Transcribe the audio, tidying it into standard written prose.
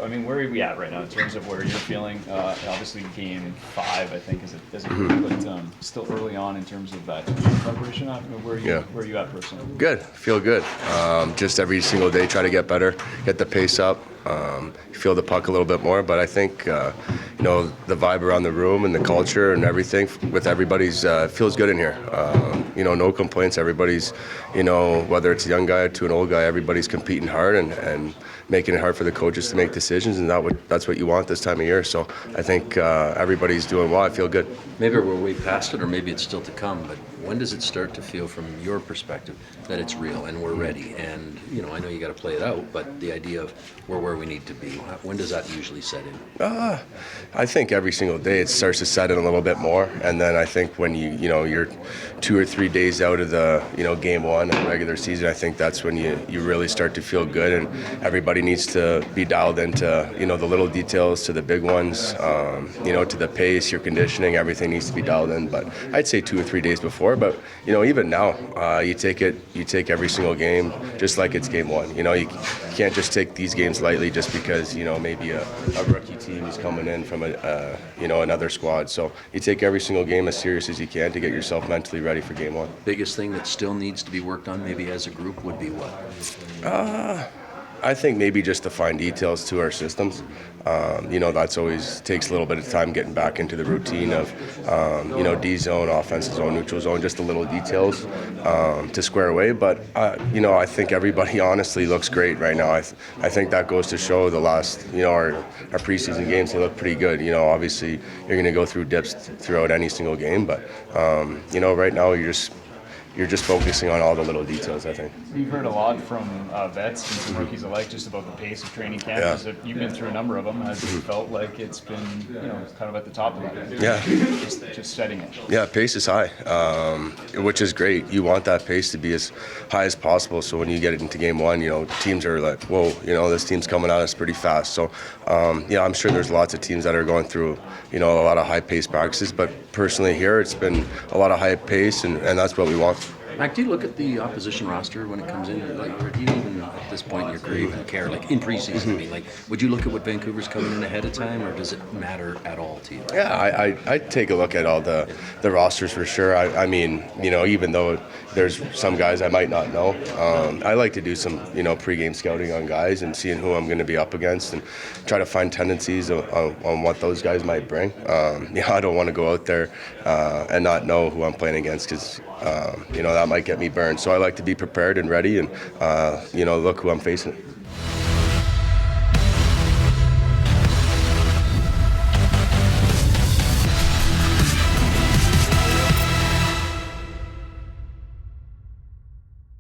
I mean, where are we at right now in terms of where you're feeling? Obviously, game 5, I think, is a but still early on in terms of that preparation. Where are you at personally? Good, feel good. Just every single day, try to get better, get the pace up, feel the puck a little bit more. But I think the vibe around the room and the culture and everything with everybody's feels good in here. No complaints. Everybody's, whether it's a young guy to an old guy, everybody's competing hard and making it hard for the coaches to make decisions, and that's what you want this time of year. So I think everybody's doing well. I feel good. Maybe we're way past it, or maybe it's still to come, but when does it start to feel from your perspective that it's real and we're ready? And, I know you got to play it out, but the idea of we're where we need to be, when does that usually set in? I think every single day it starts to set in a little bit more, and then I think when you're 2 or 3 days out of the, game 1 of the regular season, I think that's when you really start to feel good, and everybody needs to be dialed into, the little details to the big ones, to the pace, your conditioning, everything needs to be dialed in. But I'd say 2 or 3 days before. But even now, you take every single game just like it's game 1. You can't just take these games lightly just because maybe a rookie team is coming in from another squad. So you take every single game as serious as you can to get yourself mentally ready for game 1. Biggest thing that still needs to be worked on, maybe as a group, would be what? I think maybe just the fine details to our systems. That's always takes a little bit of time getting back into the routine of, D zone, offensive zone, neutral zone, just the little details to square away. But, I think everybody honestly looks great right now. I think that goes to show the last, our preseason games, they look pretty good. Obviously you're going to go through dips throughout any single game, but, right now you're just focusing on all the little details, I think. You've heard a lot from vets and some rookies alike just about the pace of training camps. Yeah. You've been through a number of them. Has it felt like it's been, kind of at the top of it? Yeah. Just setting it. Yeah, pace is high, which is great. You want that pace to be as high as possible. So when you get into game 1, teams are like, whoa, this team's coming at us pretty fast. So, I'm sure there's lots of teams that are going through, a lot of high pace practices. But personally here, it's been a lot of high pace, and that's what we want. Mac, do you look at the opposition roster when it comes in? Or do you even at this point in your career even care? Like in preseason, I mean, would you look at what Vancouver's coming in ahead of time, or does it matter at all to you? Yeah, I take a look at all the rosters for sure. I mean, even though there's some guys I might not know, I like to do some, pregame scouting on guys and seeing who I'm going to be up against and try to find tendencies on what those guys might bring. I don't want to go out there and not know who I'm playing against because, that might get me burned. So I like to be prepared and ready and, look who I'm facing.